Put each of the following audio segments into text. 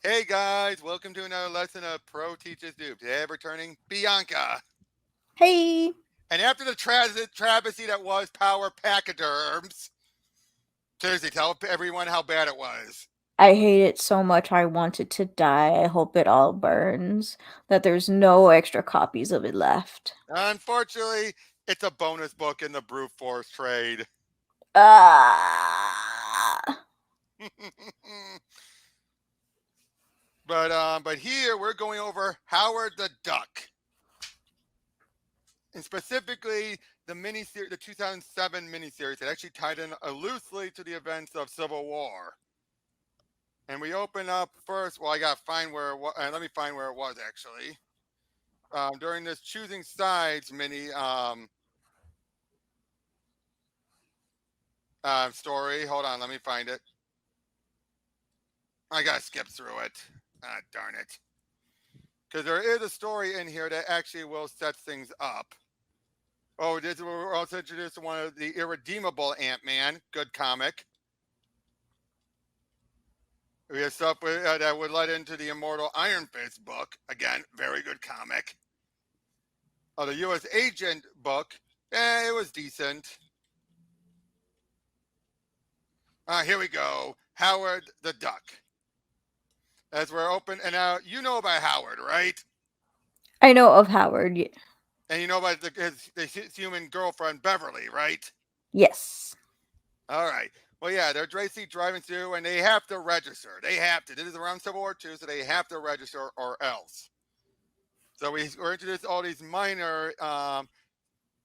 Hey guys, welcome to another lesson of Pro Teaches Noob. Today returning Bianca. Hey, And after the travesty that was Power Pachyderms, seriously, tell everyone how bad it was. I hate it so much I want it to die. I hope it all burns. That there's no extra copies of it left. Unfortunately, it's a bonus book in the brute force trade. Ah. but here we're going over Howard the Duck. And specifically the miniseries, the 2007 miniseries that actually tied in loosely to the events of Civil War. And we open up first. Well, I got to find where it was. Let me find where it was actually. During this choosing sides mini story. Hold on, let me find it. I got to skip through it. Ah, darn it. Because there is a story in here that actually will set things up. Oh, we're also introduced to one of the irredeemable Ant-Man. Good comic. We have stuff that would lead into the immortal Iron Fist book. Again, very good comic. The U.S. Agent book, it was decent. Here we go. Howard the Duck. As we're open, and now you know about Howard, right? I know of Howard. And you know about his human girlfriend, Beverly, right? Yes. All right. Well, yeah, they're Tracy driving through, and they have to register. They have to. This is around Civil War II, so they have to register or else. So we're introduced all these minor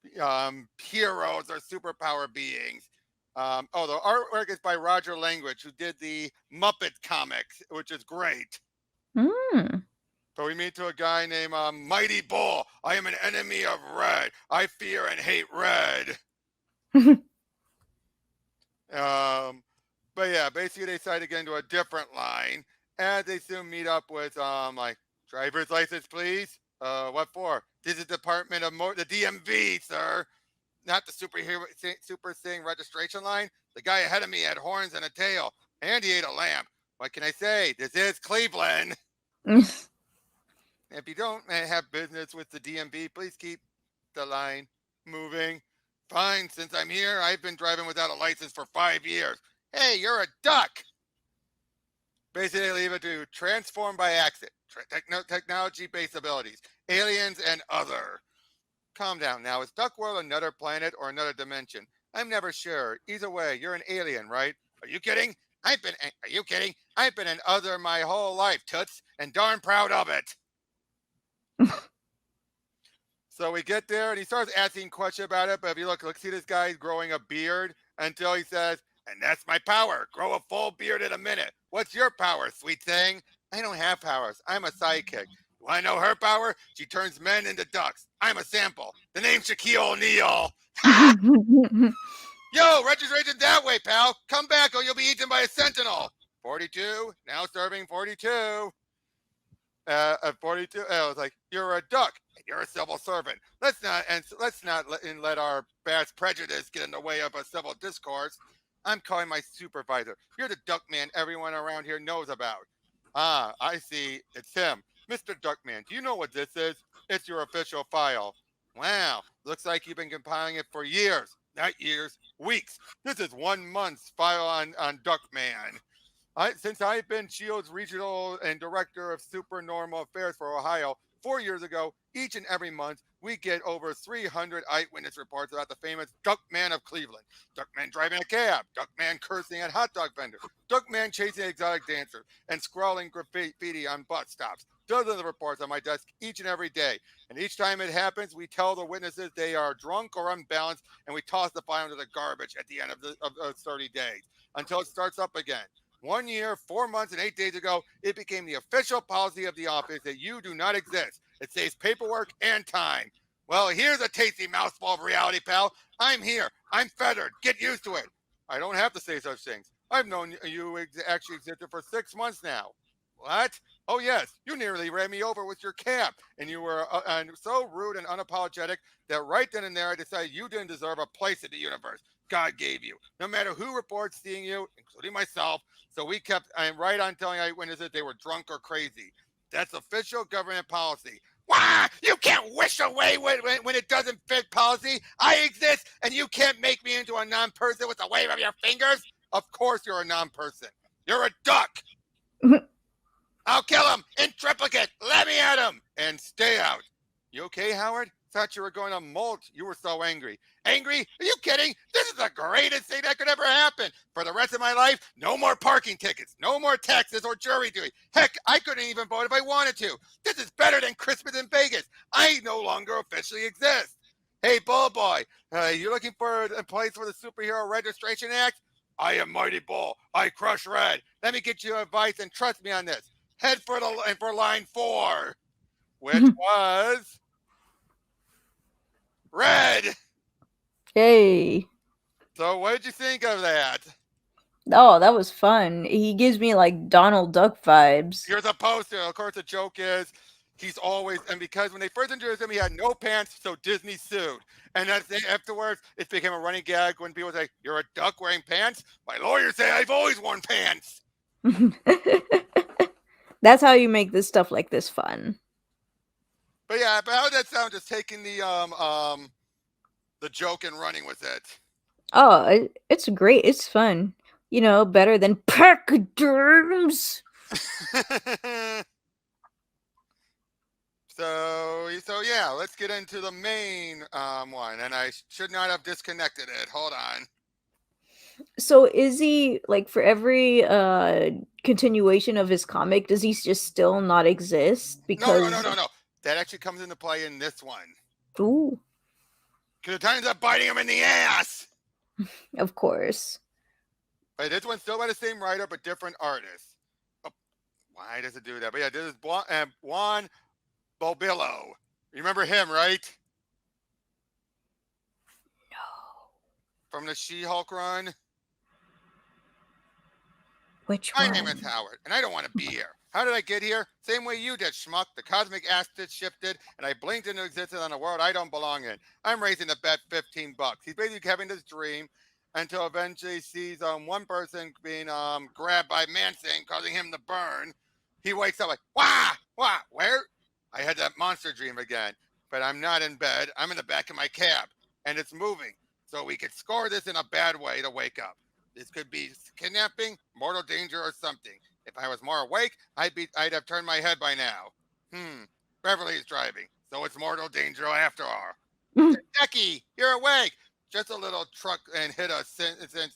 heroes or superpower beings. The artwork is by Roger Langridge, who did the Muppet comics, which is great. Hmm. So we meet to a guy named Mighty Bull. I am an enemy of red. I fear and hate red. But yeah, basically they decide to get into a different line, and they soon meet up with like driver's license, please. What for? This is Department of the DMV, sir. Not the super thing registration line. The guy ahead of me had horns and a tail, and he ate a lamb. What can I say? This is Cleveland. If you don't have business with the DMV, please keep the line moving. Fine, since I'm here, I've been driving without a license for 5 years. Hey, you're a duck. Basically, they leave it to transform by accident, technology-based abilities, aliens, and other. Calm down now. Is Duckworld another planet or another dimension? I'm never sure. Either way, you're an alien, right? Are you kidding? Are you kidding? I've been an other my whole life, toots, and darn proud of it. So we get there and he starts asking questions about it. But if you look, see this guy growing a beard until he says, and that's my power. Grow a full beard in a minute. What's your power, sweet thing? I don't have powers. I'm a sidekick. You want to know her power? She turns men into ducks. I'm a sample. The name's Shaquille O'Neal. Ha! Yo, registration that way, pal. Come back or you'll be eaten by a sentinel. 42, now serving 42. At 42, I was like, "You're a duck. And you're a civil servant. Let's not let our past prejudice get in the way of a civil discourse. I'm calling my supervisor. You're the Duckman everyone around here knows about. Ah, I see. It's him, Mr. Duckman. Do you know what this is? It's your official file. Wow, looks like you've been compiling it for years. Not years, weeks. This is 1 month's file on Duckman. Since I've been Shield's regional and director of supernormal affairs for Ohio 4 years ago, each and every month we get over 300 eyewitness reports about the famous Duckman of Cleveland. Duckman driving a cab, Duckman cursing at hot dog vendors, Duckman chasing exotic dancers, and scrawling graffiti on bus stops. Dozens of reports on my desk each and every day. And each time it happens, we tell the witnesses they are drunk or unbalanced, and we toss the file into the garbage at the end of 30 days until it starts up again. 1 year, 4 months, and 8 days ago, it became the official policy of the office that you do not exist. It saves paperwork and time. Well, here's a tasty mouthful of reality, pal. I'm here. I'm feathered. Get used to it. I don't have to say such things. I've known you actually existed for 6 months now. What? Oh, yes. You nearly ran me over with your cab, and you were so rude and unapologetic that right then and there I decided you didn't deserve a place in the universe. God gave you, no matter who reports seeing you, including myself. So we kept, I'm right on telling eyewitnesses they were drunk or crazy. That's official government policy. Why? You can't wish away when it doesn't fit policy. I exist, and you can't make me into a non-person with a wave of your fingers. Of course you're a non-person. You're a duck. I'll kill him in triplicate. Let me at him and stay out. You okay, Howard? Thought you were going to molt. You were so angry. Angry? Are you kidding? This is the greatest thing that could ever happen. For the rest of my life, no more parking tickets, no more taxes or jury duty. Heck, I couldn't even vote if I wanted to. This is better than Christmas in Vegas. I no longer officially exist. Hey, Bull Boy, you looking for a place for the Superhero Registration Act? I am Mighty Bull. I crush red. Let me get you advice and trust me on this. Head for line 4, which was red. Yay. So what did you think of that? Oh, that was fun. He gives me like Donald Duck vibes. You're supposed to. Of course, the joke is he's always, and because when they first introduced him, he had no pants, so Disney sued. And afterwards, it became a running gag when people say, "You're a duck wearing pants?" My lawyers say I've always worn pants. That's how you make this stuff like this fun. But yeah, but how did that sound? Just taking the joke and running with it. Oh, it's great. It's fun. You know, better than pachyderms. So yeah, let's get into the main one. And I should not have disconnected it. Hold on. So is he like for every continuation of his comic, does he just still not exist? Because No. That actually comes into play in this one. ooh, Because it ends up biting him in the ass. of course. But this one's still by the same writer, but different artist. Oh, why does it do that? But yeah, this is Juan Bobillo. Remember him, right? No. From the She-Hulk run. Which My one? name is Howard, and I don't want to be here. How did I get here? Same way you did, schmuck. The cosmic axis shifted, and I blinked into existence on a world I don't belong in. I'm raising the bet $15. He's basically having this dream until eventually he sees one person being grabbed by Man-Thing, causing him to burn. He wakes up like, wah, where? I had that monster dream again, but I'm not in bed. I'm in the back of my cab, and it's moving. So we could score this in a bad way to wake up. This could be kidnapping, mortal danger, or something. If I was more awake, I'd have turned my head by now. Beverly's driving, so it's mortal danger after all. Jackie, you're awake. Just a little truck and hit us since and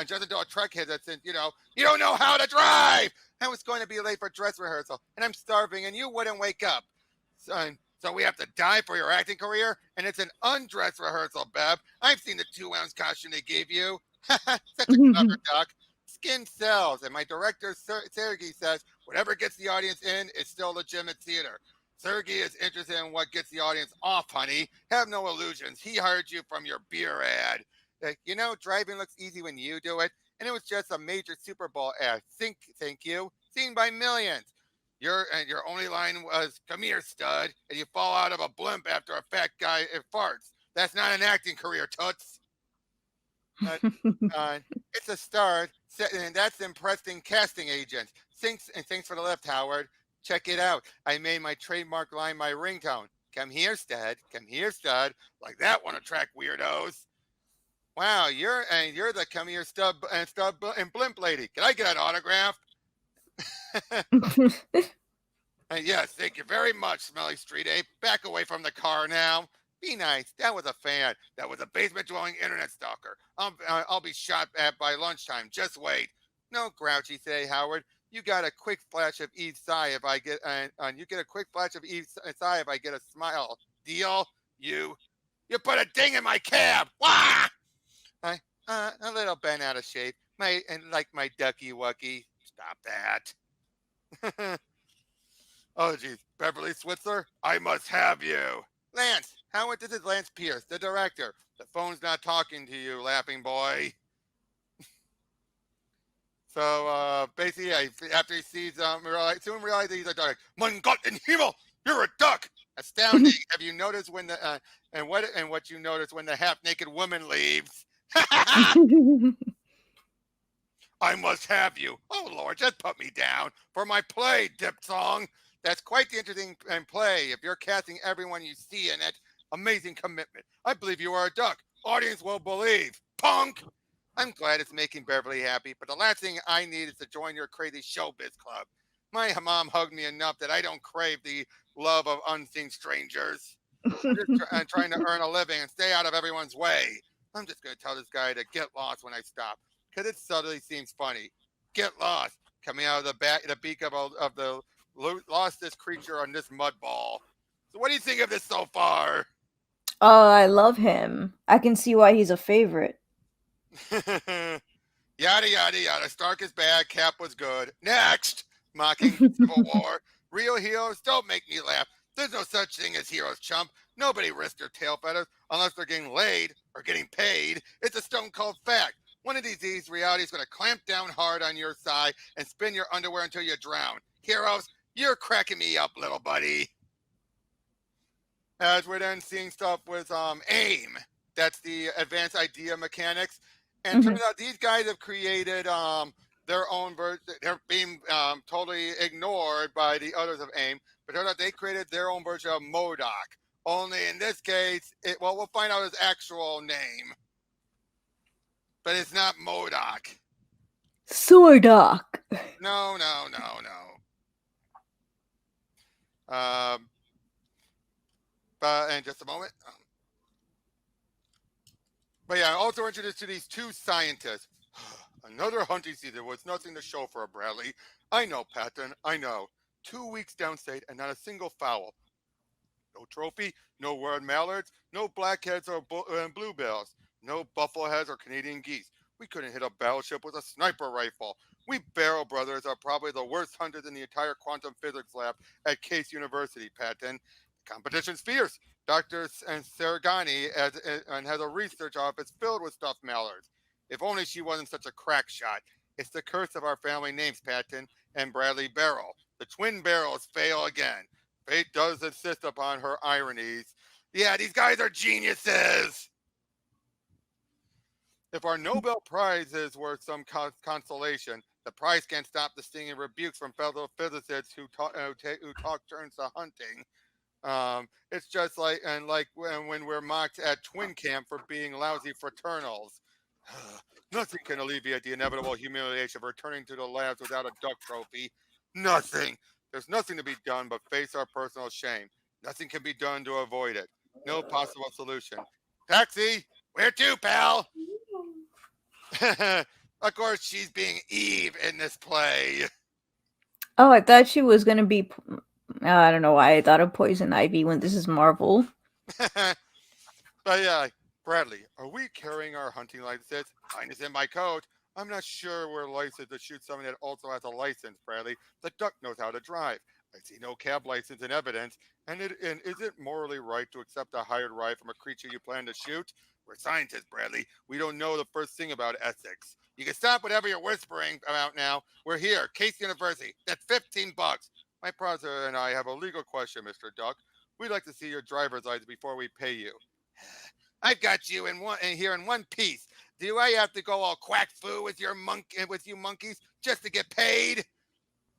just until a truck hit us since you don't know how to drive. I was going to be late for dress rehearsal, and I'm starving, and you wouldn't wake up. So we have to die for your acting career, and it's an undress rehearsal, Bev. I've seen the 2-ounce costume they gave you. Such a clever duck. Skin sells, and my director Sergey says whatever gets the audience in is still legitimate theater. Sergey is interested in what gets the audience off, honey. Have no illusions. He hired you from your beer ad. Driving looks easy when you do it, and it was just a major Super Bowl ad. Thank you. Seen by millions. Your only line was "Come here, stud," and you fall out of a blimp after a fat guy farts. That's not an acting career, toots. It's a start, and that's impressing casting agents. Thanks for the lift, Howard. Check it out. I made my trademark line my ringtone. Come here, stud. Come here, stud. Like that won't attract weirdos. Wow, you're the come here stub and blimp lady. Can I get an autograph? Yes, thank you very much, Smelly Street Ape. Back away from the car now. Be nice. That was a fan. That was a basement-dwelling internet stalker. I'll be shot at by lunchtime. Just wait. No grouchy today, Howard. You got a quick flash of Eve's sigh if I get. You get a quick flash of Eve's sigh if I get a smile. Deal? You put a ding in my cab. Wah! A little bent out of shape. Like my ducky wucky. Stop that. Oh, geez. Beverly Switzer, I must have you. Lance, this is Lance Pierce, the director. The phone's not talking to you, laughing boy. So, basically, after he sees, soon realizes he's a duck. Mein Gott in Himmel, you're a duck. Astounding. Have you noticed when what you notice when the half-naked woman leaves? I must have you. Oh, Lord, just put me down for my play, Diphthong. That's quite the interesting play if you're casting everyone you see in it. Amazing commitment. I believe you are a duck. Audience will believe. Punk! I'm glad it's making Beverly happy, but the last thing I need is to join your crazy showbiz club. My mom hugged me enough that I don't crave the love of unseen strangers. I'm trying to earn a living and stay out of everyone's way. I'm just going to tell this guy to get lost when I stop, because it subtly seems funny. Get lost, coming out of the beak of the lostest creature on this mud ball. So, what do you think of this so far? Oh, I love him. I can see why he's a favorite. Yada yada yada. Stark is bad. Cap was good. Next, mocking Civil War. Real heroes don't make me laugh. There's no such thing as heroes, chump. Nobody risks their tail feathers unless they're getting laid or getting paid. It's a stone cold fact. One of these days, reality is going to clamp down hard on your side and spin your underwear until you drown. Heroes, you're cracking me up, little buddy. As we're then seeing stuff with A.I.M. That's the advanced idea mechanics. And Mhm. turns out these guys have created their own version. They're being totally ignored by the others of A.I.M. But turns out they created their own version of MODOK. Only in this case, we'll find out his actual name. But it's not MODOK. Swordok. No, no, no, no. But in just a moment. But yeah, also introduced to these two scientists. Another hunting season was nothing to show for a Bradley. I know, Patton, I know. 2 weeks downstate and not a single fowl. No trophy, no word mallards, no blackheads or bluebills, no buffleheads or Canadian geese. We couldn't hit a battleship with a sniper rifle. We Barrel brothers are probably the worst hunters in the entire quantum physics lab at Case University, Patton. The competition's fierce. Dr. Sergani has a research office filled with stuffed mallards. If only she wasn't such a crack shot. It's the curse of our family names, Patton and Bradley Barrel. The twin barrels fail again. Fate does insist upon her ironies. Yeah, these guys are geniuses. If our Nobel Prize is worth some consolation, the prize can't stop the stinging rebukes from fellow physicists who talk turns to hunting. It's just like when we're mocked at twin camp for being lousy fraternals. Nothing can alleviate the inevitable humiliation of returning to the labs without a duck trophy. Nothing. There's nothing to be done but face our personal shame. Nothing can be done to avoid it. No possible solution. Taxi, where to, pal? Of course, she's being Eve in this play. Oh, I thought she was gonna be. I don't know why I thought of Poison Ivy when this is Marvel. But yeah, Bradley, are we carrying our hunting licenses? Mine is in my coat. I'm not sure we're licensed to shoot someone that also has a license, Bradley. The duck knows how to drive. I see no cab license in evidence, and is it morally right to accept a hired ride from a creature you plan to shoot? We're scientists, Bradley. We don't know the first thing about ethics. You can stop whatever you're whispering about now. We're here, Case University. That's $15. My brother and I have a legal question, Mr. Duck. We'd like to see your driver's license before we pay you. I've got you in here in one piece. Do I have to go all quack foo with with you monkeys just to get paid?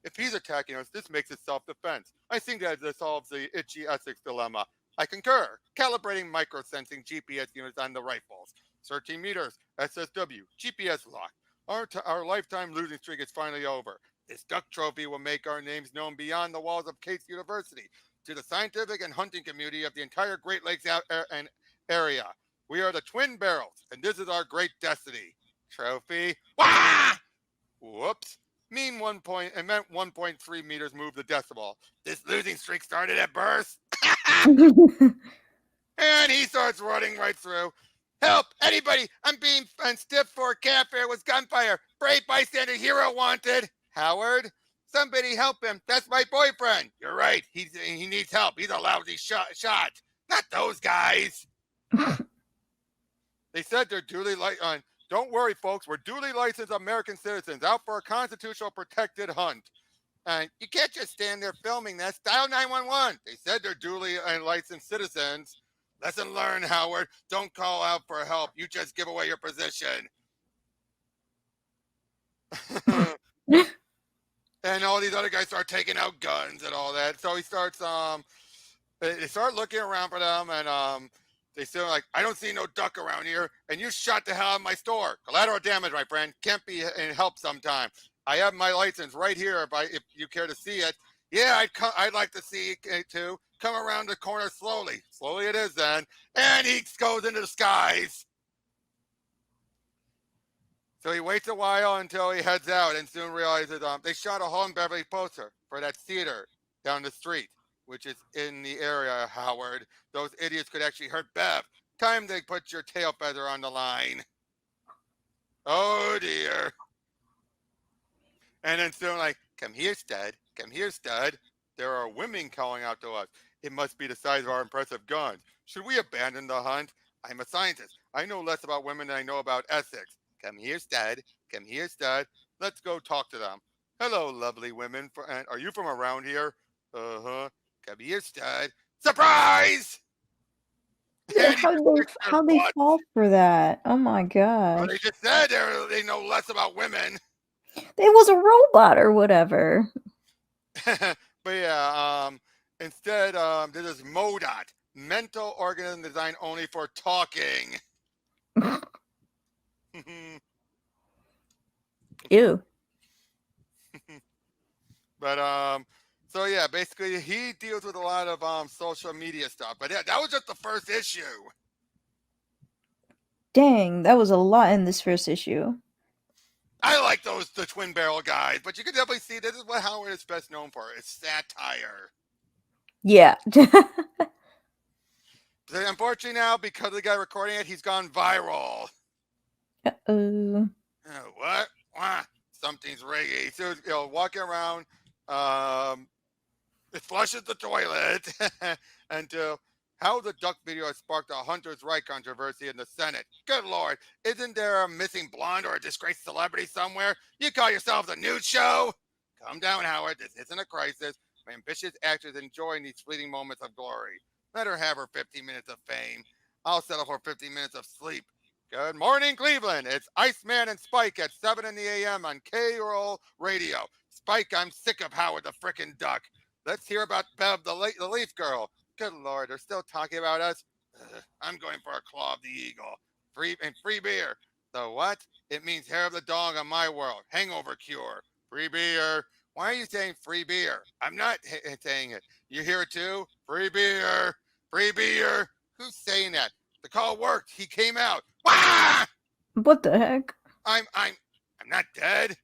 If he's attacking us, this makes it self-defense. I think that this solves the itchy ethics dilemma. I concur. Calibrating microsensing GPS units on the rifles. 13 meters, SSW, GPS lock. Our lifetime losing streak is finally over. This duck trophy will make our names known beyond the walls of Case University to the scientific and hunting community of the entire Great Lakes area. We are the Twin Barrels, and this is our great destiny. Trophy. Wah! Whoops. It meant 1.3 meters moved the decibel. This losing streak started at birth. And he starts running right through. Help! Anybody! I'm being stiff for a cat fair with gunfire. Brave bystander hero wanted. Howard? Somebody help him. That's my boyfriend. You're right. He needs help. He's a lousy shot. Not those guys. They said they're duly don't worry, folks. We're duly licensed American citizens out for a constitutional protected hunt. And you can't just stand there filming this. Dial 911. They said they're duly licensed citizens. Lesson learned, Howard. Don't call out for help. You just give away your position. And all these other guys start taking out guns and all that. So he starts they start looking around for them, and they say like, I don't see no duck around here, and you shot the hell out of my store. Collateral damage, my friend. Can't be in help sometime. I have my license right here if you care to see it. Yeah, I'd like to see it too. Come around the corner slowly. Slowly it is then. And he goes into the skies. So he waits a while until he heads out and soon realizes they shot a hole in Beverly poster for that theater down the street, which is in the area, Howard. Those idiots could actually hurt Bev. Time they put your tail feather on the line. Oh dear. And then soon like, come here, stud. Come here, stud. There are women calling out to us. It must be the size of our impressive guns. Should we abandon the hunt? I'm a scientist. I know less about women than I know about ethics. Come here, stud. Come here, stud. Let's go talk to them. Hello, lovely women. Are you from around here? Uh-huh. Come here, stud. Surprise! How they fall for that? Oh my Well, gosh. they just said they know less about women. They was a robot or whatever. But yeah, instead, this is MODOT, mental organism designed only for talking. Ew. But so yeah, basically he deals with a lot of social media stuff. But yeah, that was just the first issue. Dang, that was a lot in this first issue. I like the twin barrel guys, but you can definitely see this is what Howard is best known for. It's satire. Yeah. So unfortunately now, because of the guy recording it, he's gone viral. Uh-oh. What? Something's reggae. So walking around, it flushes the toilet, and how the duck video has sparked a hunter's right controversy in the Senate. Good Lord, isn't there a missing blonde or a disgraced celebrity somewhere? You call yourselves a news show? Calm down, Howard. This isn't a crisis. Ambitious actors enjoying these fleeting moments of glory. Let her have her 15 minutes of fame. I'll settle for 15 minutes of sleep. Good morning, Cleveland. It's Iceman and Spike at 7 in the a.m. on K-Roll Radio. Spike, I'm sick of Howard the frickin' Duck. Let's hear about Bev, the Leaf Girl. Good Lord, they're still talking about us? I'm going for a Claw of the Eagle. Free beer. The what? It means hair of the dog on my world. Hangover cure. Free beer. Why are you saying free beer? I'm not saying it. You hear it too? Free beer. Free beer. Who's saying that? The call worked. He came out. Ah! What the heck? I'm not dead.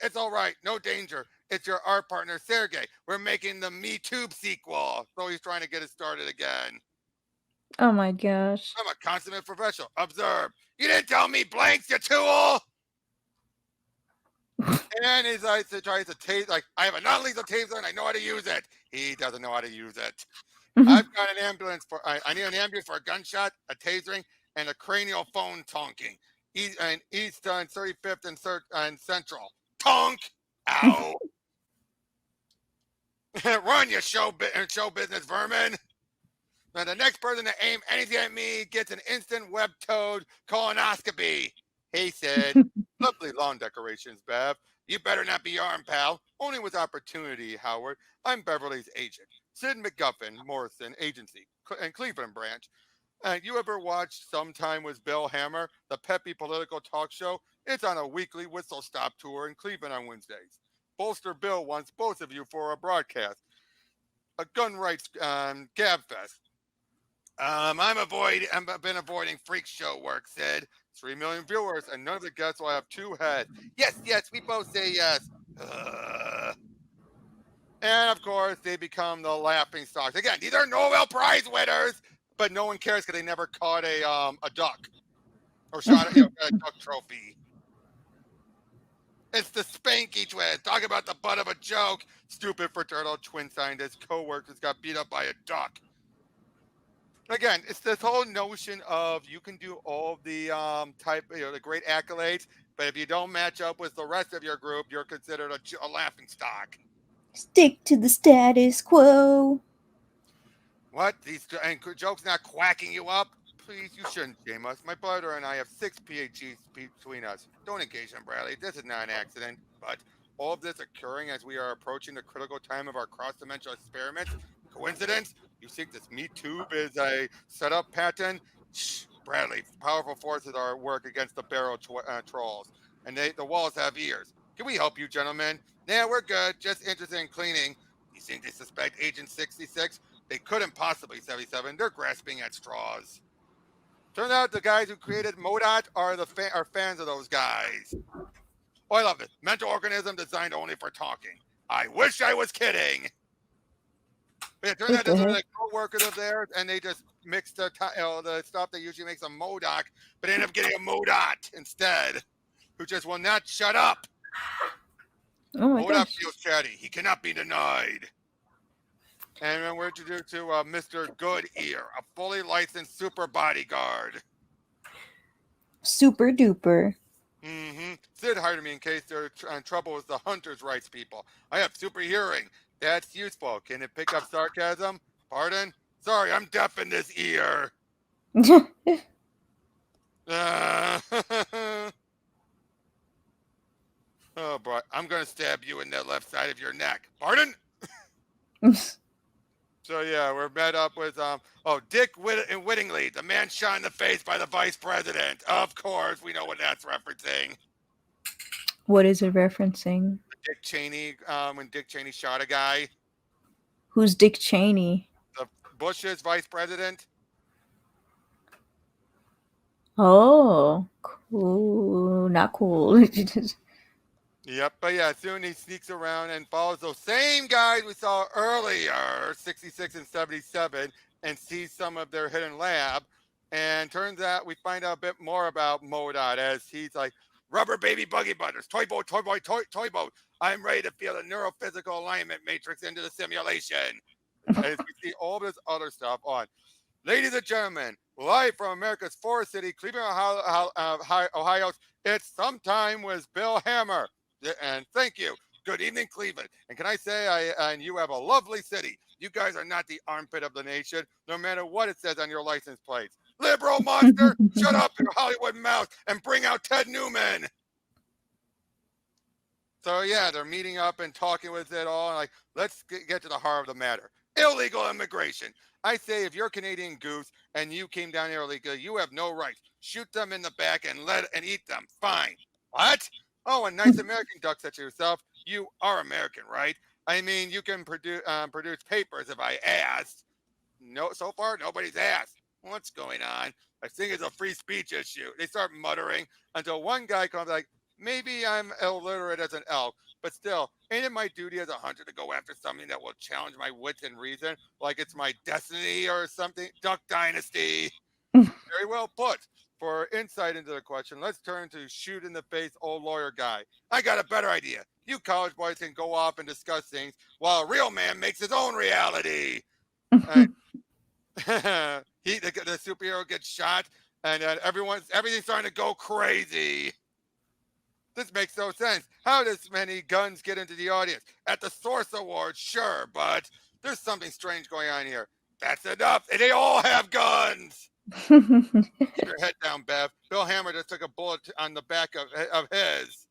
It's all right. No danger. It's your art partner, Sergey. We're making the MeTube sequel. So he's trying to get it started again. Oh my gosh. I'm a consummate professional. Observe. You didn't tell me blanks, you tool! And he's like, tries to tase, like, I have a non-lethal taser and I know how to use it. He doesn't know how to use it. I've got an ambulance I need an ambulance for a gunshot, a tasering, and a cranial phone tonking. East on 35th and Central. Tonk! Ow! Run, you show business vermin! Now, the next person to aim anything at me gets an instant web-toed colonoscopy. He said, lovely lawn decorations, Bev. You better not be armed, pal. Only with opportunity, Howard. I'm Beverly's agent. Sid McGuffin, Morrison Agency, and Cleveland branch. You ever watched Sometime with Bill Hammer, the peppy political talk show? It's on a weekly whistle-stop tour in Cleveland on Wednesdays. Bolster Bill wants both of you for a broadcast. A gun rights gab fest. I've been avoiding freak show work, Sid. 3 million viewers, and none of the guests will have two heads. Yes, we both say yes. And of course, they become the laughing stocks. Again, these are Nobel Prize winners, but no one cares because they never caught a duck or shot a duck trophy. It's the Spanky twins. Talk about the butt of a joke. Stupid fraternal twin scientist co-workers got beat up by a duck. Again, it's this whole notion of you can do all the the great accolades, but if you don't match up with the rest of your group, you're considered a laughing stock. Stick to the status quo. What? These jokes not quacking you up? Please, you shouldn't shame us. My brother and I have 6 PhDs between us. Don't engage them, Bradley. This is not an accident. But all of this occurring as we are approaching the critical time of our cross-dimensional experiments. Coincidence? You think this MeTube is a setup pattern? Shh, Bradley. Powerful forces are at work against the barrel trolls, and the walls have ears. Can we help you, gentlemen? Yeah, we're good. Just interested in cleaning. You think they suspect Agent 66? They couldn't possibly 77. They're grasping at straws. Turns out the guys who created MODOT are fans of those guys. Oh, I love it. Mental organism designed only for talking. I wish I was kidding. But it turns What out the this was heck? a co-worker of theirs, and they just mixed the stuff that usually makes a MODOK, but ended up getting a MODOT instead, who just will not shut up. Oh my MODOK gosh. feels chatty. He cannot be denied. And then we're introduced to Mr. Good Ear, a fully licensed super bodyguard. Super duper. Sid hired me in case they're in trouble with the hunters' rights people. I have super hearing. That's useful. Can it pick up sarcasm? Pardon? Sorry, I'm deaf in this ear. Oh boy, I'm gonna stab you in the left side of your neck. Pardon? So yeah, we're met up with Dick Whittingley, the man shot in the face by the vice president. Of course, we know what that's referencing. What is it referencing? Dick Cheney, when Dick Cheney shot a guy, Who's Dick Cheney? the Bush's vice president. Oh, cool. Not cool. Yep, but yeah, soon he sneaks around and follows those same guys we saw earlier, 66 and 77, and sees some of their hidden lab. And turns out we find out a bit more about MODOT as he's like, rubber baby buggy butters, toy boat, toy boy, toy boat. I'm ready to feel the neurophysical alignment matrix into the simulation. As we see all this other stuff on. Ladies and gentlemen, live from America's forest city, Cleveland, Ohio, it's Sometime with Bill Hammer. And thank you. Good evening, Cleveland. And can I say, and you have a lovely city. You guys are not the armpit of the nation, no matter what it says on your license plates. Liberal monster, shut up your Hollywood mouth and bring out Ted Newman. So yeah, they're meeting up and talking with it all. And like, let's get to the heart of the matter. Illegal immigration. I say if you're a Canadian goose and you came down here illegally, you have no rights. Shoot them in the back and eat them. Fine. What? Oh, a nice American duck such as yourself. You are American, right? I mean, you can produce papers if I asked. No, so far nobody's asked. What's going on? I think it's a free speech issue. They start muttering until one guy comes like, maybe I'm illiterate as an elk, but still, ain't it my duty as a hunter to go after something that will challenge my wits and reason, like it's my destiny or something? Duck Dynasty. Very well put. For insight into the question, let's turn to shoot in the face old lawyer guy. I got a better idea. You college boys can go off and discuss things while a real man makes his own reality. The superhero gets shot, and everything's starting to go crazy. This makes no sense. How does many guns get into the audience? At the Source Awards, sure, but there's something strange going on here. That's enough. And they all have guns. Keep your head down, Bev. Bill Hammer just took a bullet on the back of his.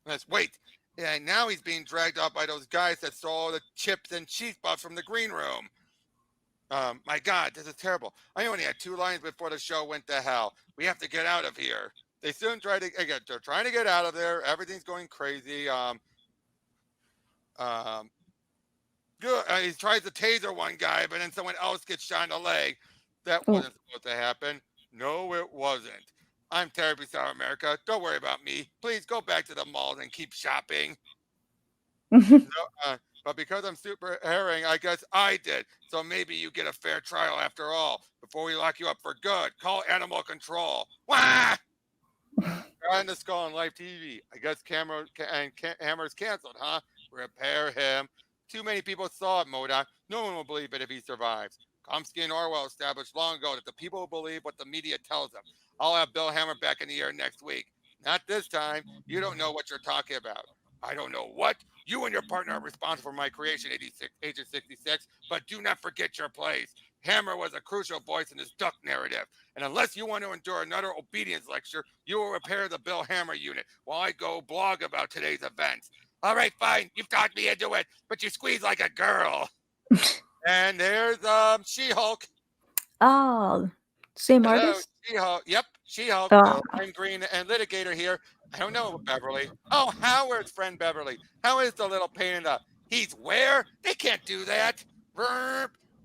Let's wait. Yeah, now he's being dragged out by those guys that stole the chips and cheese puffs from the green room. My God, this is terrible. I only had 2 lines before the show went to hell. We have to get out of here. They soon they're trying to get out of there. Everything's going crazy. Good. He tries to taser one guy, but then someone else gets shot in the leg. That wasn't supposed to happen. No, it wasn't. I'm terribly sorry, America. Don't worry about me. Please go back to the malls and keep shopping. But because I'm super herring, I guess I did. So maybe you get a fair trial after all before we lock you up for good. Call animal control. Wah! On the Skull on live TV. I guess Hammer's canceled, huh? Repair him. Too many people saw it, MODOK. No one will believe it if he survives. Chomsky and Orwell established long ago that the people will believe what the media tells them. I'll have Bill Hammer back in the air next week. Not this time. You don't know what you're talking about. I don't know what. You and your partner are responsible for my creation, Agent 66, but do not forget your place. Hammer was a crucial voice in this duck narrative. And unless you want to endure another obedience lecture, you will repair the Bill Hammer unit while I go blog about today's events. All right, fine. You've talked me into it, but you squeeze like a girl. And there's She-Hulk. Oh, same Hello, artist? She-Hulk. Yep, She-Hulk. Oh, The lime green and litigator here. I don't know, Beverly. Oh, Howard's friend Beverly. How is the little pain in the... He's where? They can't do that.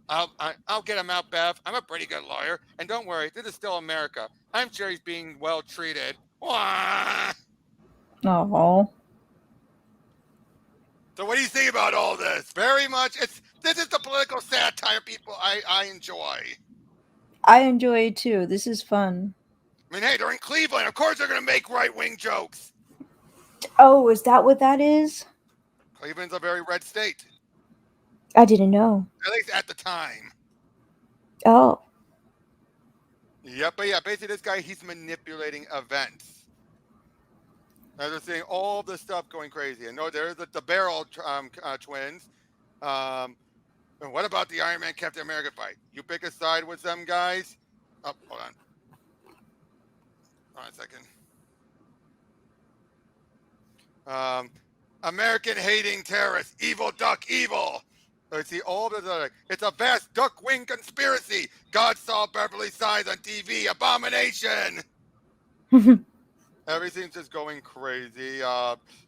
I'll get him out, Bev. I'm a pretty good lawyer. And don't worry, this is still America. I'm sure he's being well treated. Wah! oh. So what do you think about all this? Very much. This is the political satire, people, I enjoy. I enjoy it too. This is fun. I mean, hey, they're in Cleveland. Of course they're going to make right-wing jokes. Oh, is that what that is? Cleveland's a very red state. I didn't know. At least at the time. Oh. Yep, but yeah, basically this guy, he's manipulating events. Now they're seeing all this stuff going crazy. And no, there's the Barrel twins. And what about the Iron Man Captain America fight? You pick a side with them guys. Oh, hold on. Hold on a second. American hating terrorists, evil duck, evil. So you see all the it's a vast duck wing conspiracy. God saw Beverly size on TV. Abomination. Everything's just going crazy.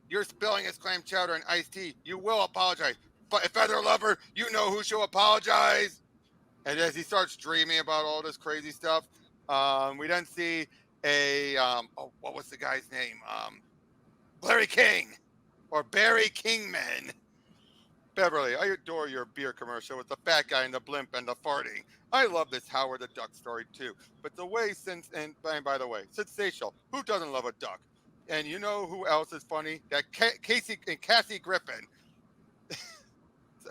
You're spilling his clam chowder and iced tea. You will apologize. But Feather Lover, you know who should apologize. And as he starts dreaming about all this crazy stuff, we then see a what was the guy's name? Larry King or Barry Kingman. Beverly, I adore your beer commercial with the fat guy and the blimp and the farting. I love this Howard the Duck story too. But the way and by the way, sensational. Who doesn't love a duck? And you know who else is funny? That Cassie Griffin.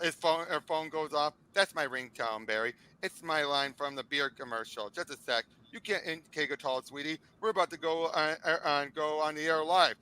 Her phone goes off. That's my ringtone, Barry. It's my line from the beer commercial. Just a sec. You can't indicate at all, sweetie. We're about to go on the air live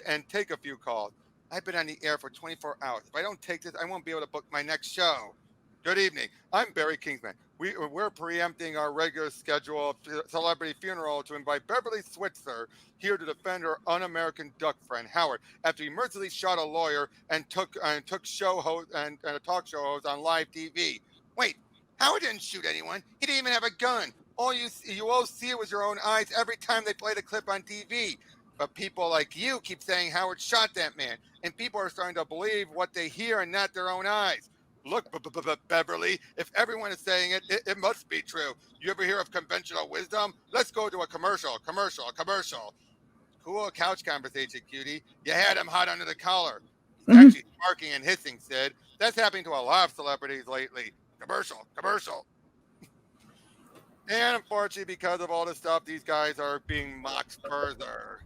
and take a few calls. I've been on the air for 24 hours. If I don't take this, I won't be able to book my next show. Good evening. I'm Barry Kingsman. We're preempting our regular scheduled celebrity funeral to invite Beverly Switzer here to defend her un-American duck friend Howard after he mercilessly shot a lawyer and took show host and a talk show host on live TV. Wait, Howard didn't shoot anyone. He didn't even have a gun. All you all see it with your own eyes every time they play the clip on TV. But people like you keep saying Howard shot that man, and people are starting to believe what they hear and not their own eyes. Look, Beverly, if everyone is saying it, it must be true. You ever hear of conventional wisdom? Let's go to a commercial. Cool couch conversation, cutie. You had him hot under the collar. He's actually barking and hissing, Sid. That's happening to a lot of celebrities lately. Commercial. And unfortunately, because of all this stuff, these guys are being mocked further.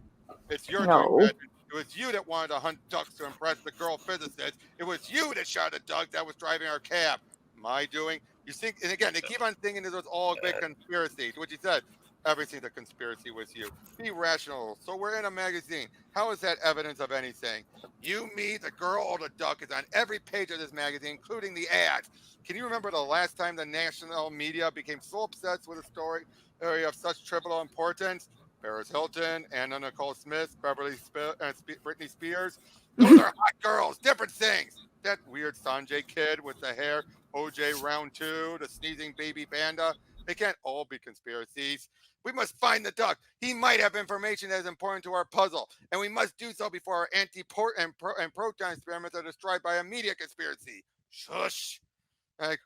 It's your doing, No. Patrick. It was you that wanted to hunt ducks to impress the girl physicist. It was you that shot a duck that was driving our cab. My doing? You think, and again, they keep on thinking this was all a big conspiracy. To which he said, everything's a conspiracy with you. Be rational. So we're in a magazine. How is that evidence of anything? You, me, the girl, or the duck is on every page of this magazine, including the ads. Can you remember the last time the national media became so obsessed with a story of such trivial importance? Paris Hilton, Anna Nicole Smith, Britney Spears. Those are hot girls, different things. That weird Sanjay kid with the hair, OJ Round 2, the sneezing baby panda. They can't all be conspiracies. We must find the duck. He might have information that is important to our puzzle, and we must do so before our anti-port and proton experiments are destroyed by a media conspiracy. Shush.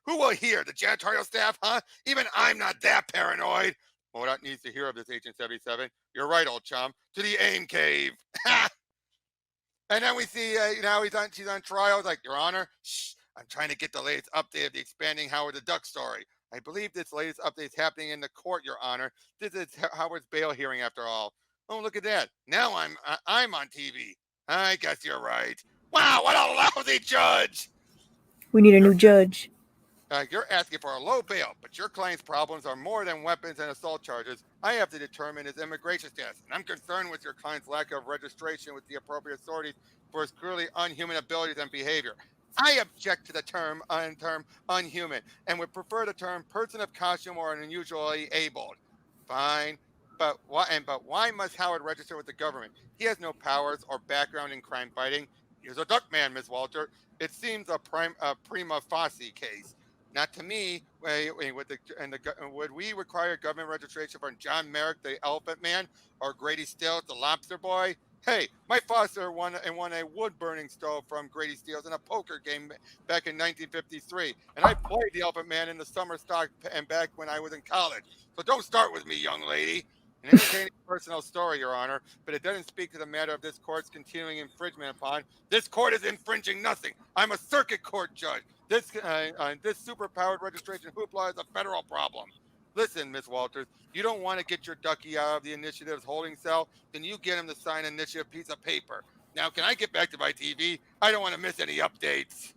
Who will hear? The janitorial staff, huh? Even I'm not that paranoid. MODOT needs to hear of this, Agent 77. You're right, old chum. To the A.I.M cave. And then we see now she's on trial. It's like, Your Honor, shh, I'm trying to get the latest update of the expanding Howard the Duck story. I believe this latest update is happening in the court, Your Honor. This is Howard's bail hearing, after all. Oh, look at that. Now I'm on TV. I guess you're right. Wow, what a lousy judge. We need a new judge. You're asking for a low bail, but your client's problems are more than weapons and assault charges. I have to determine his immigration status, and I'm concerned with your client's lack of registration with the appropriate authorities for his clearly unhuman abilities and behavior. I object to the term unhuman and would prefer the term person of costume or unusually abled. Fine. But why must Howard register with the government? He has no powers or background in crime fighting. He's a duck man, Miss Walter. It seems a prima facie case. Not to me. Would we require government registration for John Merrick, the Elephant Man, or Grady Stills, the Lobster Boy? Hey, my father won a wood burning stove from Grady Stills in a poker game back in 1953, and I played the Elephant Man in the summer stock and back when I was in college. So don't start with me, young lady. An entertaining personal story, Your Honor, but it doesn't speak to the matter of this court's continuing infringement upon. This court is infringing nothing. I'm a circuit court judge. This superpowered registration hoopla is a federal problem. Listen, Miss Walters, you don't want to get your ducky out of the initiative's holding cell, then you get him to sign an initiative piece of paper. Now, can I get back to my TV? I don't want to miss any updates.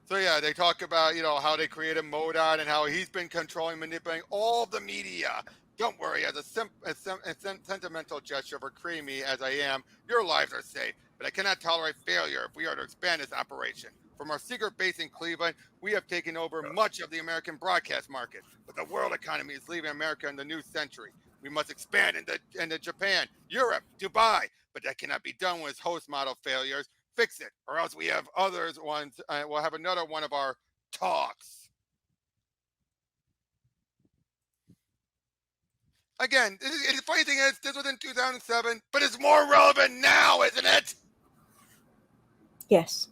So yeah, they talk about how they created MODOT and how he's been controlling, manipulating all the media. Don't worry, as a sentimental gesture for creamy as I am, your lives are safe. But I cannot tolerate failure if we are to expand this operation. From our secret base in Cleveland, we have taken over much of the American broadcast market, but the world economy is leaving America in the new century. We must expand into Japan, Europe, Dubai, but that cannot be done with host model failures. Fix it, or else we have others ones. We'll have another one of our talks. Again, the funny thing is, this was in 2007, but it's more relevant now, isn't it? Yes.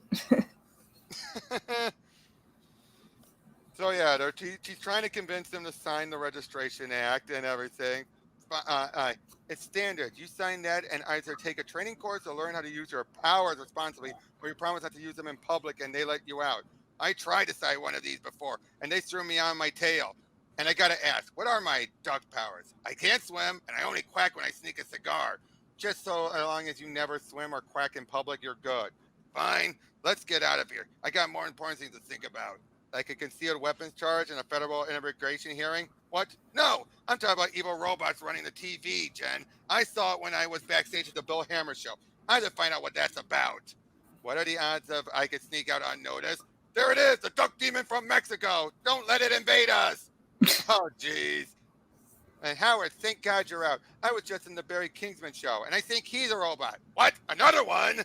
So yeah, she's trying to convince them to sign the Registration Act and everything. It's standard. You sign that and either take a training course or learn how to use your powers responsibly, or you promise not to use them in public and they let you out. I tried to sign one of these before, and they threw me on my tail. And I gotta ask, what are my duck powers? I can't swim, and I only quack when I sneak a cigar. Just so long as you never swim or quack in public, you're good. Fine, let's get out of here. I got more important things to think about. Like a concealed weapons charge in a federal immigration hearing? What? No, I'm talking about evil robots running the TV, Jen. I saw it when I was backstage at the Bill Hammer show. I had to find out what that's about. What are the odds of I could sneak out unnoticed? There it is, the duck demon from Mexico. Don't let it invade us. Oh, jeez. And Howard, thank God you're out. I was just in the Barry Kingsman show, and I think he's a robot. What? Another one?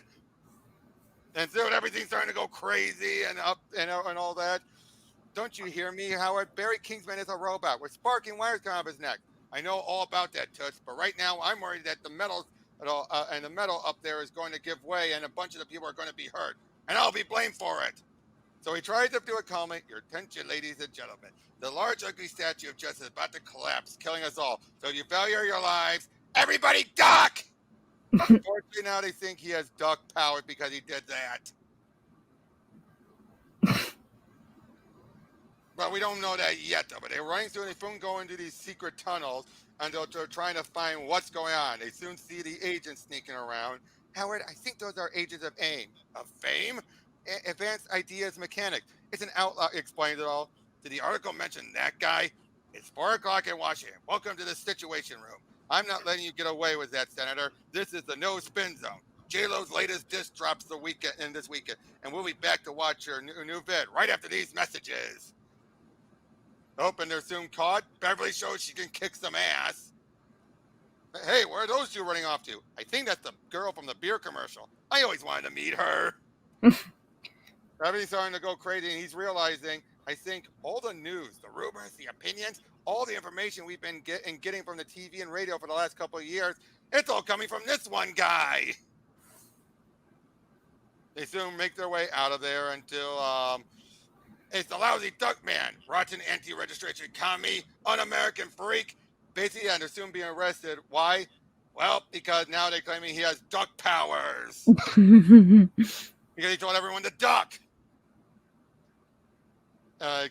And so everything's starting to go crazy and up and all that. Don't you hear me, Howard? Barry Kingsman is a robot with sparking wires coming out of his neck. I know all about that, Toots, but right now I'm worried that the metal up there is going to give way and a bunch of the people are going to be hurt, and I'll be blamed for it. So he tries to do a calming. Your attention, ladies and gentlemen. The large, ugly statue of justice is about to collapse, killing us all. So if you value your lives, everybody duck! Unfortunately, now they think he has duck powers because he did that. But we don't know that yet, though. But they're running through and they soon go into these secret tunnels and they're trying to find what's going on. They soon see the agents sneaking around. Howard, I think those are agents of AIM. Of fame? Advanced Ideas Mechanics. It's an outlaw, explains it all. Did the article mention that guy? It's 4 o'clock in Washington. Welcome to the Situation Room. I'm not letting you get away with that, Senator. This is the no spin zone. J-Lo's latest disc drops this weekend, and we'll be back to watch your new vid right after these messages. Oh, and they're soon caught. Beverly shows she can kick some ass. Hey, where are those two running off to? I think that's the girl from the beer commercial. I always wanted to meet her. Everything's starting to go crazy, and he's realizing, I think, all the news, the rumors, the opinions, all the information we've been getting from the TV and radio for the last couple of years, it's all coming from this one guy. They soon make their way out of there until it's the lousy duck man, rotten anti-registration commie, un-American freak. Basically, and they're soon being arrested. Why? Well, because now they're claiming he has duck powers. Because he told everyone to duck. Then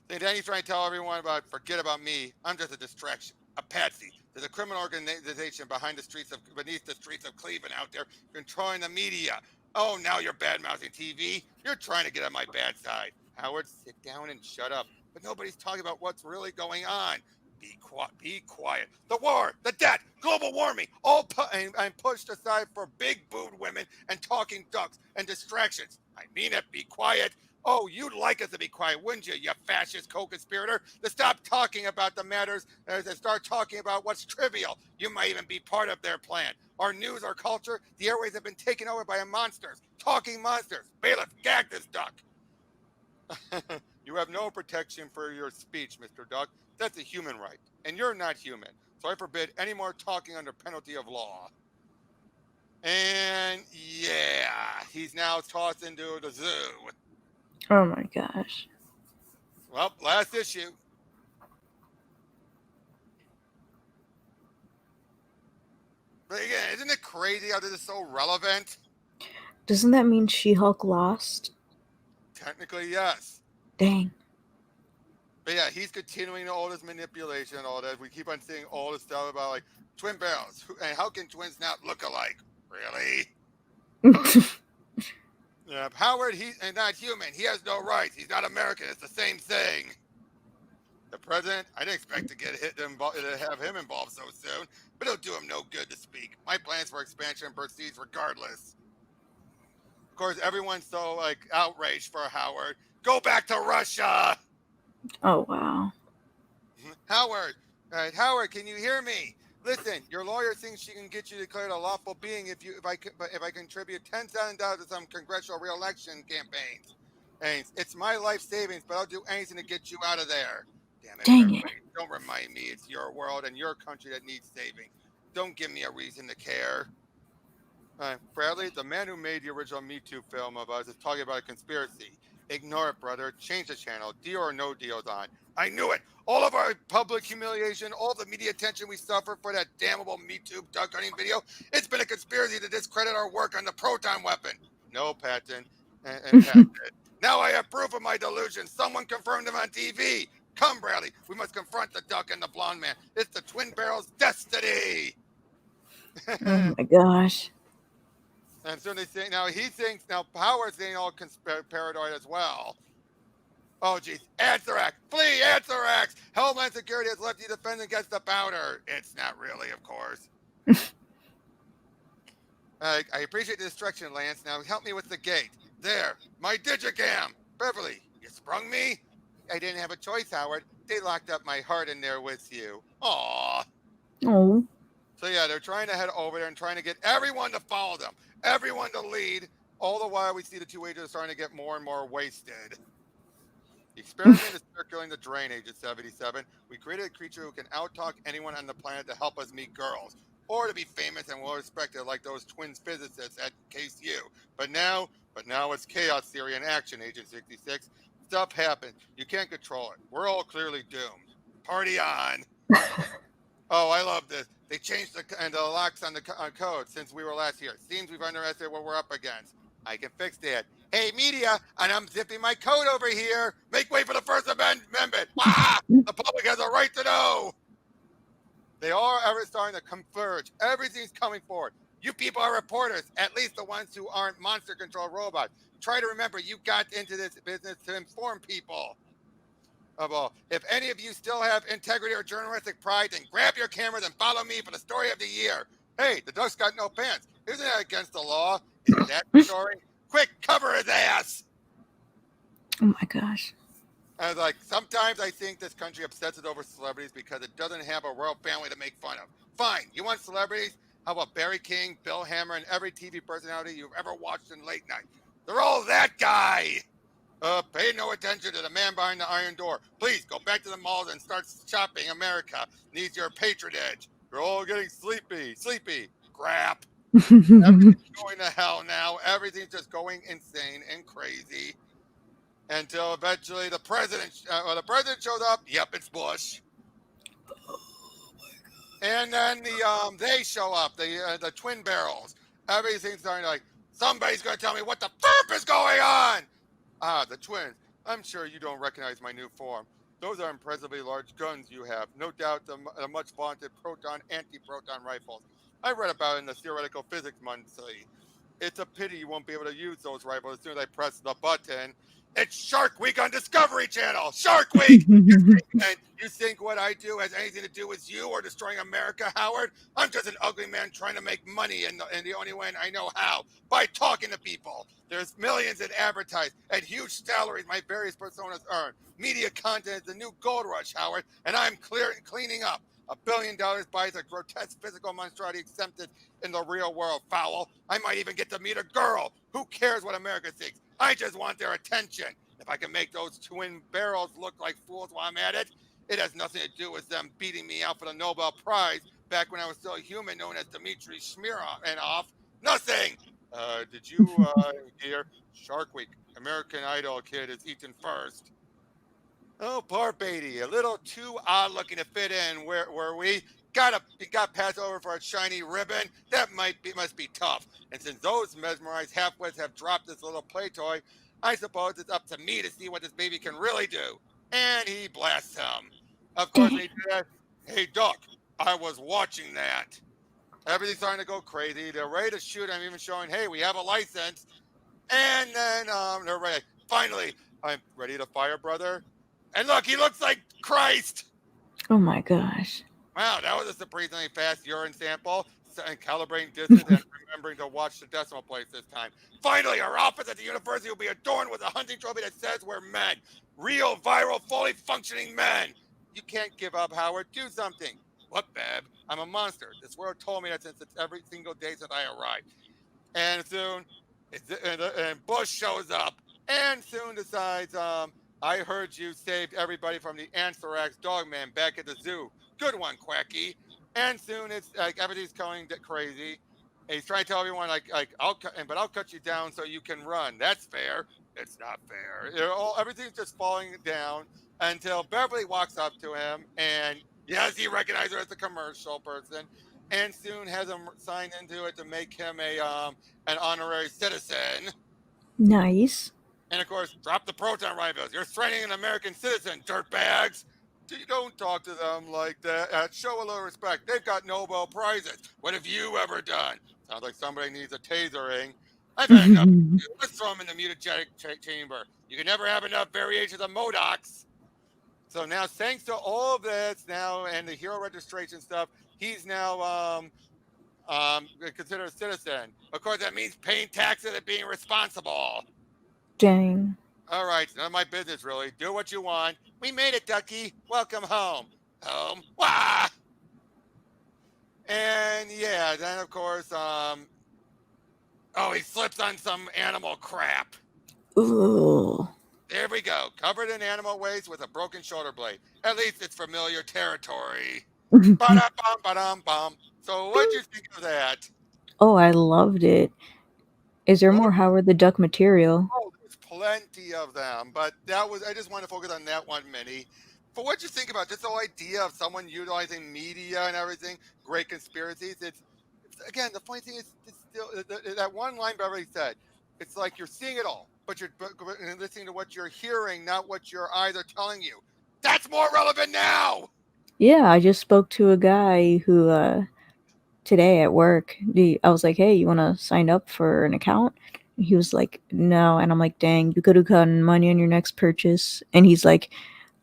he's trying to tell everyone forget about me. I'm just a distraction, a patsy. There's a criminal organization beneath the streets of Cleveland out there controlling the media. Oh, now you're bad mouthing TV. You're trying to get on my bad side. Howard, sit down and shut up. But nobody's talking about what's really going on. Be quiet. Be quiet. The war, the debt, global warming, all and pushed aside for big booed women and talking ducks and distractions. I mean it. Be quiet. Oh, you'd like us to be quiet, wouldn't you fascist co-conspirator? To stop talking about the matters and to start talking about what's trivial. You might even be part of their plan. Our news, our culture, the airways have been taken over by monsters, talking monsters. Bailiff, gag this duck. You have no protection for your speech, Mr. Duck. That's a human right, and you're not human. So I forbid any more talking under penalty of law. And yeah, he's now tossed into the zoo. Oh my gosh. Well, last issue. But again, isn't it crazy how this is so relevant? Doesn't that mean She-Hulk lost? Technically, yes. Dang. But yeah, he's continuing all this manipulation and all that. We keep on seeing all this stuff about like twin barrels. And how can twins not look alike? Really? Yeah, Howard, he's not human. He has no rights. He's not American. It's the same thing. The president, I didn't expect to to have him involved so soon, but it'll do him no good to speak. My plans for expansion proceeds regardless. Of course, everyone's so like outraged for Howard. Go back to Russia. Oh wow. Howard, Howard, can you hear me? Listen, your lawyer thinks she can get you declared a lawful being if I contribute $10,000 to some congressional reelection campaigns. And it's my life savings, but I'll do anything to get you out of there. Damn it, Dang Beverly. it. Don't remind me it's your world and your country that needs saving. Don't give me a reason to care. Bradley, the man who made the original MeTube film of us is talking about a conspiracy. Ignore it, brother. Change the channel. Deal or no deal's on. I knew it. All of our public humiliation, all the media attention we suffered for that damnable MeTube duck hunting video, it's been a conspiracy to discredit our work on the proton weapon. No, Patton. And Patton. Now I have proof of my delusion. Someone confirmed them on TV. Come, Bradley. We must confront the duck and the blonde man. It's the twin barrels' destiny. Oh my gosh. And so they say now he thinks now Howard's getting all paranoid as well. Oh geez, Anthrax, flee Anthrax! Homeland Security has left you defend against the powder. It's not really, of course. I appreciate the instruction, Lance. Now help me with the gate. There, my digicam. Beverly, you sprung me? I didn't have a choice, Howard. They locked up my heart in there with you. Aww. Oh. So yeah, they're trying to head over there and trying to get everyone to follow them, everyone to lead. All the while, we see the two agents starting to get more and more wasted. The experiment is circulating the drain, Agent 77. We created a creature who can outtalk anyone on the planet to help us meet girls, or to be famous and well respected like those twins physicists at KCU. But now it's chaos theory in action, Agent 66. Stuff happens. You can't control it. We're all clearly doomed. Party on. Oh, I love this. They changed the locks on the code since we were last here. Seems we've underestimated what we're up against. I can fix that. Hey, media, and I'm zipping my code over here. Make way for the First Amendment. Ah! The public has a right to know. They are ever starting to converge. Everything's coming forward. You people are reporters, at least the ones who aren't monster control robots. Try to remember you got into this business to inform people. If any of you still have integrity or journalistic pride, then grab your cameras and follow me for the story of the year. Hey, the duck's got no pants. Isn't that against the law? Is that the story? Quick, cover his ass! Oh my gosh. I was like, sometimes I think this country obsesses over celebrities because it doesn't have a royal family to make fun of. Fine, you want celebrities? How about Barry King, Bill Hammer, and every TV personality you've ever watched in late night? They're all that guy! Pay no attention to the man behind the iron door. Please go back to the malls and start shopping. America needs your patronage. You're all getting sleepy. Crap. Everything's going to hell now. Everything's just going insane and crazy. Until eventually the president shows up. Yep, it's Bush. And then they show up. The twin barrels. Everything's starting like somebody's going to tell me what the FERP is going on. Ah, the twins. I'm sure you don't recognize my new form. Those are impressively large guns you have. No doubt the much vaunted anti-proton rifles. I read about it in the Theoretical Physics Monthly. It's a pity you won't be able to use those rifles as soon as I press the button. It's Shark Week on Discovery Channel. Shark Week. You think what I do has anything to do with you or destroying America, Howard? I'm just an ugly man trying to make money, and the only way I know how, by talking to people. There's millions in advertise and huge salaries my various personas earn. Media content is the new gold rush, Howard, and I'm cleaning up. $1 billion buys a grotesque physical monstrosity accepted in the real world, fowl. I might even get to meet a girl. Who cares what America thinks? I just want their attention. If I can make those twin barrels look like fools while I'm at it, it has nothing to do with them beating me out for the Nobel Prize back when I was still a human known as Dmitry Smirnoff. Nothing! Did you hear? Shark Week. American Idol kid is eaten first. Oh, poor Beatty, a little too odd looking to fit in. Where we got passed over for a shiny ribbon. That must be tough. And since those mesmerized halfwits have dropped this little play toy, I suppose it's up to me to see what this baby can really do. And he blasts him. Of course, when he did that, hey Duck, I was watching that. Everything's starting to go crazy. They're ready to shoot. I'm even showing, hey, we have a license. And then they're ready. Finally, I'm ready to fire, brother. And look, he looks like Christ. Oh my gosh. Wow, that was a surprisingly fast urine sample. And calibrating distance and remembering to watch the decimal place this time. Finally, our office at the university will be adorned with a hunting trophy that says we're men. Real, viral, fully functioning men. You can't give up, Howard. Do something. What, Bev? I'm a monster. This world told me that since it's every single day since I arrived. And soon, and Bush shows up and soon decides, I heard you saved everybody from the anthrax dogman back at the zoo. Good one, Quacky. And soon it's like everything's going crazy. And he's trying to tell everyone I'll cut you down so you can run. That's fair. It's not fair. Everything's just falling down until Beverly walks up to him and yes, he recognizes her as a commercial person, and soon has him sign into it to make him an honorary citizen. Nice. And of course, drop the proton rifles. You're threatening an American citizen, dirtbags. You don't talk to them like that. Show a little respect. They've got Nobel Prizes. What have you ever done? Sounds like somebody needs a tasering. I've had enough. Let's throw them in the mutagenic chamber. You can never have enough variations of MODOKs. So now, thanks to all of this now and the hero registration stuff, he's now considered a citizen. Of course, that means paying taxes and being responsible. Dang. All right, none of my business really. Do what you want. We made it, Ducky. Welcome home. Home. Wah! And yeah, then of course, he slips on some animal crap. Ooh. There we go. Covered in animal waste with a broken shoulder blade. At least it's familiar territory. Ba-da-bum, ba-dum-bum. So what'd you think of that? Oh, I loved it. Is there more Howard the Duck material? Oh, there's plenty of them, but I just want to focus on that one, Minnie. For what you think about just the whole idea of someone utilizing media and everything, great conspiracies. It's again, the funny thing is, it's still that one line Beverly said. It's like you're seeing it all, but you're listening to what you're hearing, not what your eyes are telling you. That's more relevant now. Yeah, I just spoke to a guy who today at work. I was like, "Hey, you want to sign up for an account?" And he was like, "No," and I'm like, "Dang, you could have gotten money on your next purchase." And he's like,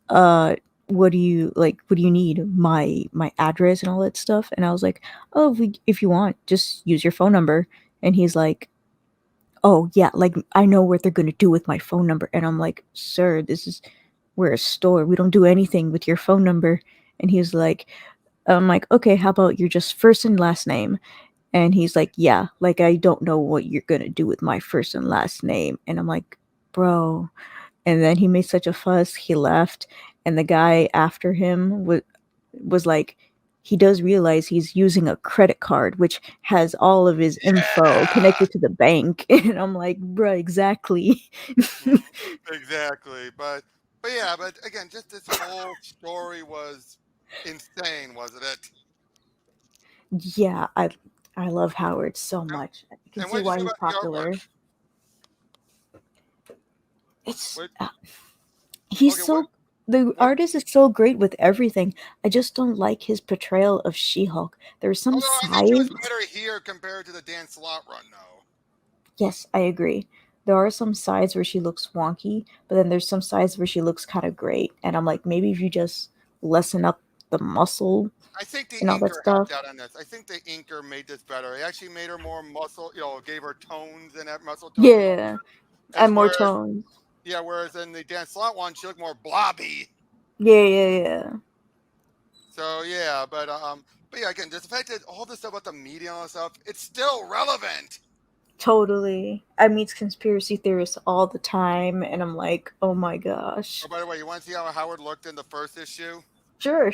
"Uh, what do you like? What do you need? My address and all that stuff?" And I was like, "Oh, if you want, just use your phone number." And he's like, "Oh yeah, like I know what they're gonna do with my phone number." And I'm like, "Sir, we're a store. We don't do anything with your phone number." And he's like, I'm like, "Okay, how about your just first and last name?" And he's like, "Yeah, like I don't know what you're gonna do with my first and last name." And I'm like, "Bro." And then he made such a fuss, he left, and the guy after him was like, he does realize he's using a credit card which has all of his info Yeah, connected to the bank. And I'm like, "Bruh, exactly." exactly. But again, just this whole story was insane, wasn't it? Yeah, I love Howard so And, much. I can and see what did you why think he's about the popular. artwork? It's What, he's okay, what so the what artist is so great with everything. I just don't like his portrayal of She-Hulk. There's some although I think she was side. better here compared to the Dan Slott run, though. Yes, I agree. There are some sides where she looks wonky, but then there's some sides where she looks kind of great. And I'm like, maybe if you just lessen up the muscle I think the and all that inker helped stuff. out on this. I think the inker made this better. It actually made her more muscle, gave her tones and that muscle tones. Yeah, As and more whereas, tones. yeah, whereas in the Dan Slot one, she looked more blobby. Yeah, yeah, yeah. So yeah, but yeah, again, just the fact that all this stuff about the media and all this stuff, it's still relevant. Totally. I meet conspiracy theorists all the time, and I'm like, oh my gosh. Oh, by the way, you want to see how Howard looked in the first issue? Sure.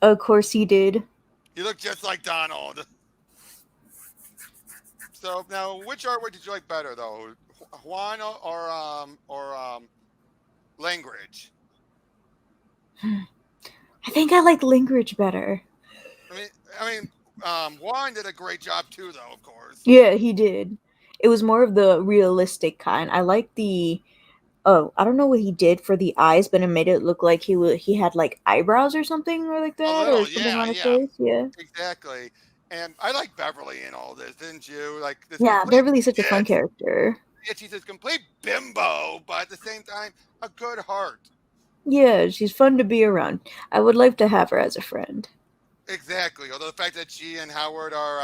Of course he did. He looked just like Donald. So now, which artwork did you like better though, Juan or Langridge? I think I like Linkridge better. I mean, I mean, Juan did a great job too, though. Of course. Yeah, he did. It was more of the realistic kind. I like the I don't know what he did for the eyes, but it made it look like he had like eyebrows or something or like A that or little, something yeah, on his yeah, face. Yeah. exactly. And I like Beverly in all this, didn't you? Like this Yeah, complete Beverly's such a fun bitch. character. Yeah, she's this complete bimbo, but at the same time, a good heart. Yeah, she's fun to be around. I would like to have her as a friend. Exactly. Although the fact that she and Howard are,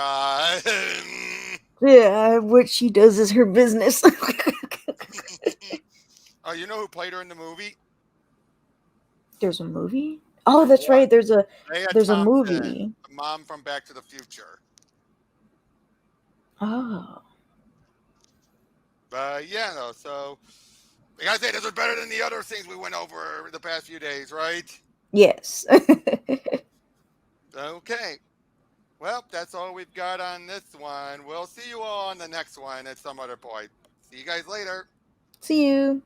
Yeah, what she does is her business. oh, you know who played her in the movie? There's a movie? Oh, There that's was right. There's a Leah there's a Thompson, movie. the mom from Back to the Future. Oh. But yeah, no. So I gotta say, this was better than the other things we went over the past few days, right? Yes. Okay. Well, that's all we've got on this one. We'll see you all on the next one at some other point. See you guys later. See you.